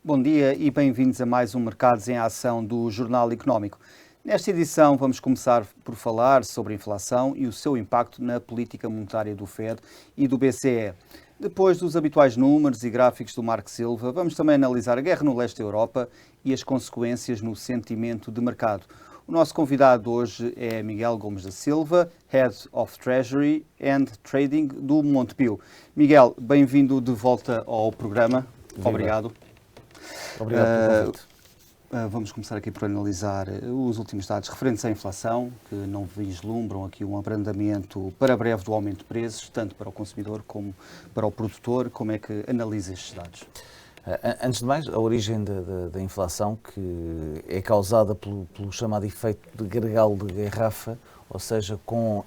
Bom dia e bem-vindos a mais um Mercados em Ação do Jornal Económico. Nesta edição vamos começar por falar sobre a inflação e o seu impacto na política monetária do FED e do BCE. Depois dos habituais números e gráficos do Marco Silva, vamos também analisar a guerra no leste da Europa e as consequências no sentimento de mercado. O nosso convidado hoje é Miguel Gomes da Silva, Head of Treasury and Trading do Montepio. Miguel, bem-vindo de volta ao programa. Obrigado. Obrigado pelo convite. Vamos começar aqui por analisar os últimos dados referentes à inflação, que não vislumbram aqui um abrandamento para breve do aumento de preços, tanto para o consumidor como para o produtor. Como é que analisa estes dados? Antes de mais, a origem da inflação, que é causada pelo chamado efeito de gargalo de garrafa, ou seja, com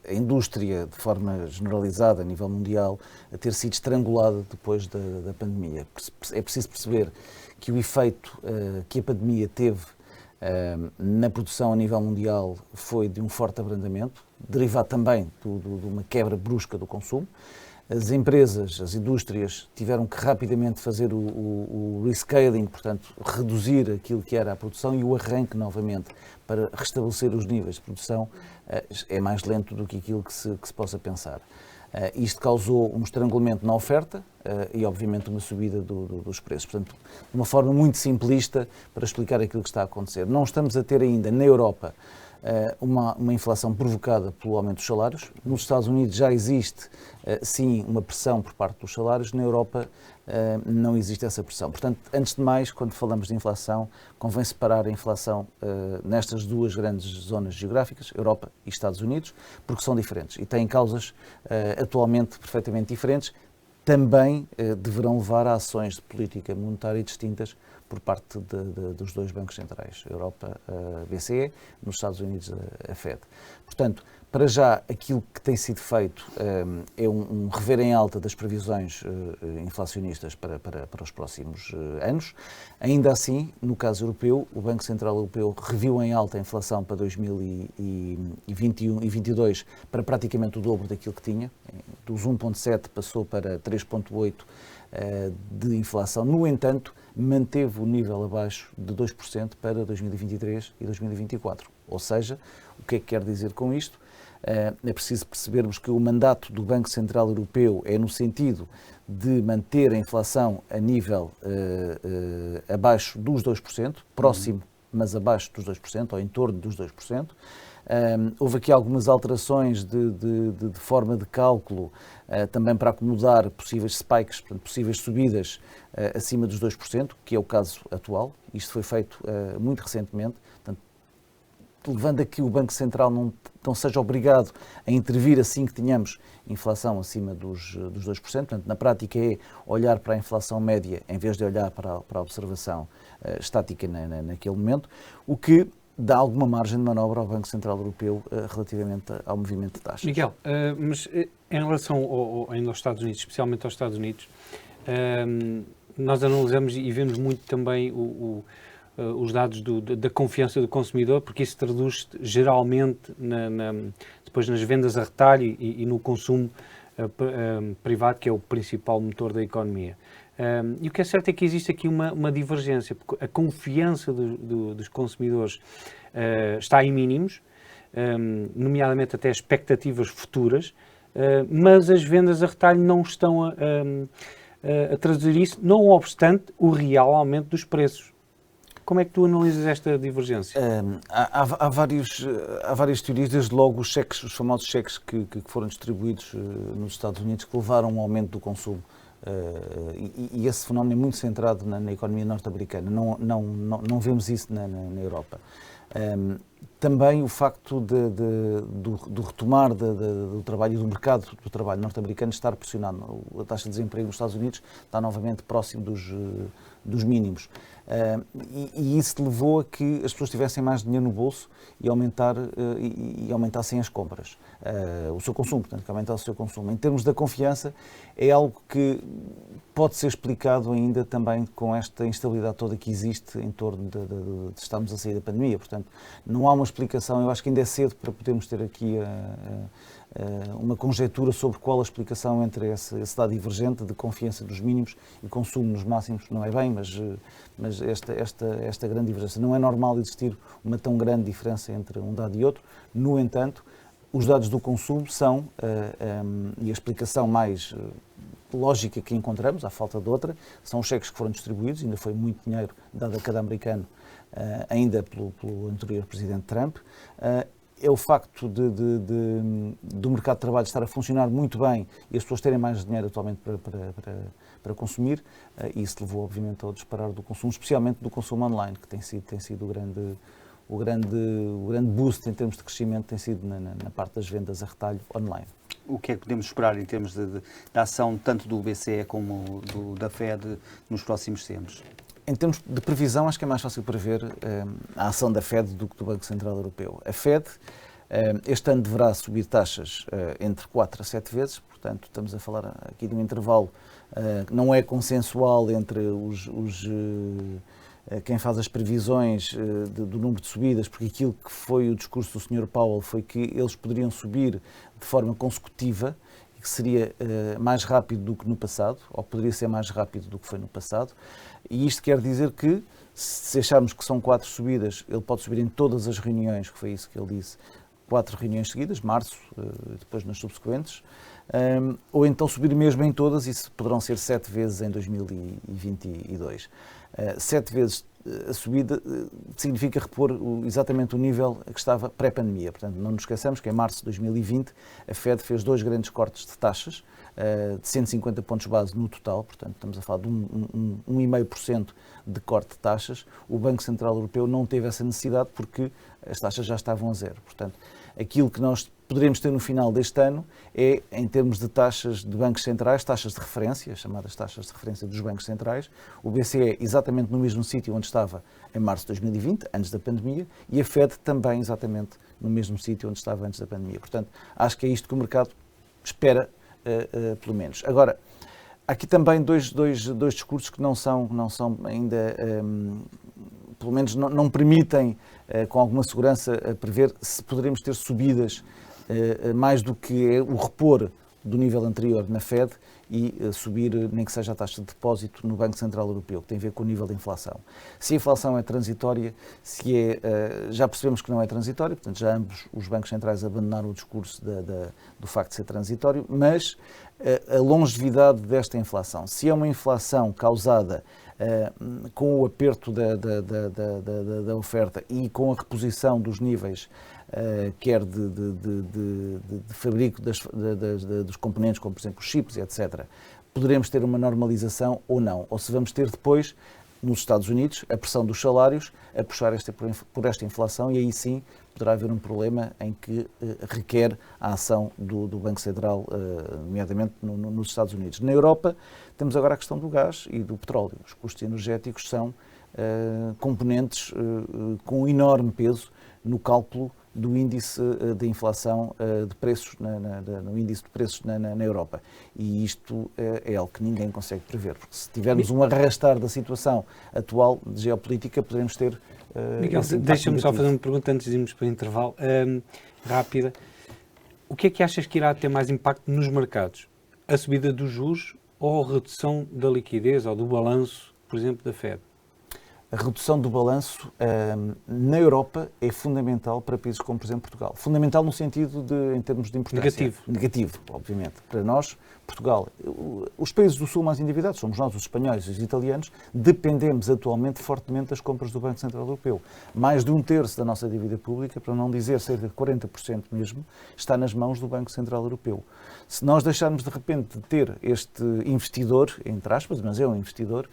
a indústria, de forma generalizada a nível mundial, a ter sido estrangulada depois da pandemia. É preciso perceber que o efeito que a pandemia teve na produção a nível mundial foi de um forte abrandamento, derivado também de uma quebra brusca do consumo. As empresas, as indústrias, tiveram que rapidamente fazer o rescaling, portanto, reduzir aquilo que era a produção, e o arranque novamente para restabelecer os níveis de produção é mais lento do que aquilo que se possa pensar. Isto causou um estrangulamento na oferta e, obviamente, uma subida dos preços. Portanto, de uma forma muito simplista para explicar aquilo que está a acontecer. Não estamos a ter ainda, na Europa, uma inflação provocada pelo aumento dos salários. Nos Estados Unidos já existe, sim, uma pressão por parte dos salários. Na Europa não existe essa pressão. Portanto, antes de mais, quando falamos de inflação, convém separar a inflação nestas duas grandes zonas geográficas, Europa e Estados Unidos, porque são diferentes e têm causas atualmente perfeitamente diferentes. Também deverão levar a ações de política monetária distintas por parte dos dois bancos centrais, a Europa, a BCE, nos Estados Unidos, a FED. Portanto, para já, aquilo que tem sido feito é um rever em alta das previsões inflacionistas para os próximos anos. Ainda assim, no caso europeu, o Banco Central Europeu reviu em alta a inflação para 2021 e 2022 para praticamente o dobro daquilo que tinha. Dos 1,7 passou para 3,8 de inflação. No entanto, manteve o nível abaixo de 2% para 2023 e 2024. Ou seja, o que é que quer dizer com isto? É preciso percebermos que o mandato do Banco Central Europeu é no sentido de manter a inflação a nível abaixo dos 2%, próximo, mas abaixo dos 2%, ou em torno dos 2%. Houve aqui algumas alterações de forma de cálculo, também para acomodar possíveis spikes, portanto, possíveis subidas acima dos 2%, que é o caso atual. Isto foi feito muito recentemente, portanto, levando a que o Banco Central não seja obrigado a intervir assim que tenhamos inflação acima dos 2%. Portanto, na prática é olhar para a inflação média em vez de olhar para a observação estática naquele momento, o que dá alguma margem de manobra ao Banco Central Europeu relativamente ao movimento de taxas. Miguel, mas em relação ainda aos Estados Unidos, especialmente aos Estados Unidos, nós analisamos e vemos muito também os dados da confiança do consumidor, porque isso traduz geralmente depois nas vendas a retalho e no consumo privado, que é o principal motor da economia. E o que é certo é que existe aqui uma divergência, porque a confiança dos consumidores está em mínimos, nomeadamente até expectativas futuras, mas as vendas a retalho não estão a traduzir isso, não obstante o real aumento dos preços. Como é que tu analisas esta divergência? Há várias teorias, desde logo os famosos cheques que foram distribuídos nos Estados Unidos, que levaram a um aumento do consumo. E esse fenómeno é muito centrado na economia norte-americana. Não vemos isso na Europa. Também o facto do retomar do trabalho, do mercado do trabalho norte-americano estar pressionado. A taxa de desemprego nos Estados Unidos está novamente próximo dos mínimos. E isso levou a que as pessoas tivessem mais dinheiro no bolso e aumentassem as compras, o seu consumo, portanto, que aumentasse o seu consumo. Em termos da confiança, é algo que pode ser explicado ainda também com esta instabilidade toda que existe em torno de estarmos a sair da pandemia. Portanto, não há uma explicação, eu acho que ainda é cedo para podermos ter aqui uma conjectura sobre qual a explicação entre esse dado divergente de confiança dos mínimos e consumo nos máximos, não é bem, mas esta grande divergência. Não é normal existir uma tão grande diferença entre um dado e outro. No entanto, os dados do consumo são, e a explicação mais lógica que encontramos, à falta de outra, são os cheques que foram distribuídos, ainda foi muito dinheiro dado a cada americano, ainda pelo anterior Presidente Trump. É o facto do mercado de trabalho estar a funcionar muito bem e as pessoas terem mais dinheiro atualmente para consumir, e isso levou, obviamente, ao disparar do consumo, especialmente do consumo online, que tem sido o grande boost em termos de crescimento, tem sido na parte das vendas a retalho online. O que é que podemos esperar em termos de ação tanto do BCE como da Fed nos próximos tempos? Em termos de previsão, acho que é mais fácil prever a ação da Fed do que do Banco Central Europeu. A Fed este ano deverá subir taxas entre 4 a 7 vezes, portanto estamos a falar aqui de um intervalo que não é consensual entre quem faz as previsões do número de subidas, porque aquilo que foi o discurso do Sr. Powell foi que eles poderiam subir de forma consecutiva, que seria mais rápido do que no passado, ou poderia ser mais rápido do que foi no passado. E isto quer dizer que, se acharmos que são 4 subidas, ele pode subir em todas as reuniões, que foi isso que ele disse, 4 reuniões seguidas, março, depois nas subsequentes, ou então subir mesmo em todas, isso poderão ser 7 vezes em 2022. 7 vezes a subida significa repor exatamente o nível que estava pré-pandemia. Portanto, não nos esqueçamos que em março de 2020 a Fed fez 2 grandes cortes de taxas, de 150 pontos base no total, portanto estamos a falar de 1,5% de corte de taxas. O Banco Central Europeu não teve essa necessidade porque as taxas já estavam a zero. Portanto, aquilo que nós poderemos ter no final deste ano é, em termos de taxas de bancos centrais, taxas de referência, chamadas taxas de referência dos bancos centrais, o BCE exatamente no mesmo sítio onde estava em março de 2020, antes da pandemia, e a Fed também exatamente no mesmo sítio onde estava antes da pandemia. Portanto, acho que é isto que o mercado espera, pelo menos. Agora, há aqui também dois discursos que não são ainda, pelo menos não permitem com alguma segurança prever se poderemos ter subidas mais do que o repor do nível anterior na Fed e subir, nem que seja a taxa de depósito no Banco Central Europeu, que tem a ver com o nível de inflação. Se a inflação é transitória, já percebemos que não é transitória, portanto já ambos os bancos centrais abandonaram o discurso do facto de ser transitório, mas a longevidade desta inflação, se é uma inflação causada com o aperto da oferta e com a reposição dos níveis quer de fabrico dos componentes, como por exemplo os chips, etc., poderemos ter uma normalização ou não. Ou se vamos ter depois, nos Estados Unidos, a pressão dos salários a puxar por esta inflação, e aí sim poderá haver um problema em que requer a ação do Banco Central, nomeadamente nos Estados Unidos. Na Europa, temos agora a questão do gás e do petróleo. Os custos energéticos são componentes com enorme peso no cálculo do índice de inflação de preços, no índice de preços na Europa. E isto é algo que ninguém consegue prever, porque se tivermos um arrastar da situação atual de geopolítica, poderemos ter... Miguel, deixa-me só fazer uma pergunta antes de irmos para o intervalo, rápida. O que é que achas que irá ter mais impacto nos mercados? A subida dos juros ou a redução da liquidez ou do balanço, por exemplo, da Fed? A redução do balanço na Europa é fundamental para países como, por exemplo, Portugal. Fundamental no sentido em termos de importância. Negativo. Negativo, obviamente. Para nós, Portugal, os países do Sul mais endividados, somos nós, os espanhóis e os italianos, dependemos atualmente fortemente das compras do Banco Central Europeu. Mais de 1/3 da nossa dívida pública, para não dizer cerca de 40% mesmo, está nas mãos do Banco Central Europeu. Se nós deixarmos de repente de ter este investidor, entre aspas, mas é um investidor,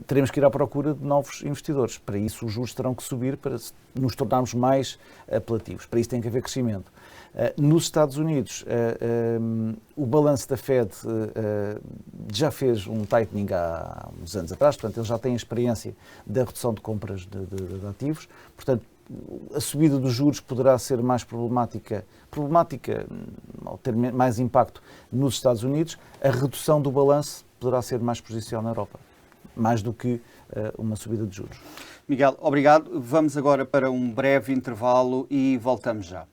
teremos que ir à procura de novos investidores. Para isso, os juros terão que subir para nos tornarmos mais apelativos. Para isso tem que haver crescimento. Nos Estados Unidos, o balanço da Fed já fez um tightening há uns anos atrás, portanto, eles já têm a experiência da redução de compras de ativos. Portanto, a subida dos juros poderá ser mais problemática ou ter mais impacto nos Estados Unidos. A redução do balanço poderá ser mais prejudicial na Europa, mais do que uma subida de juros. Miguel, obrigado. Vamos agora para um breve intervalo e voltamos já.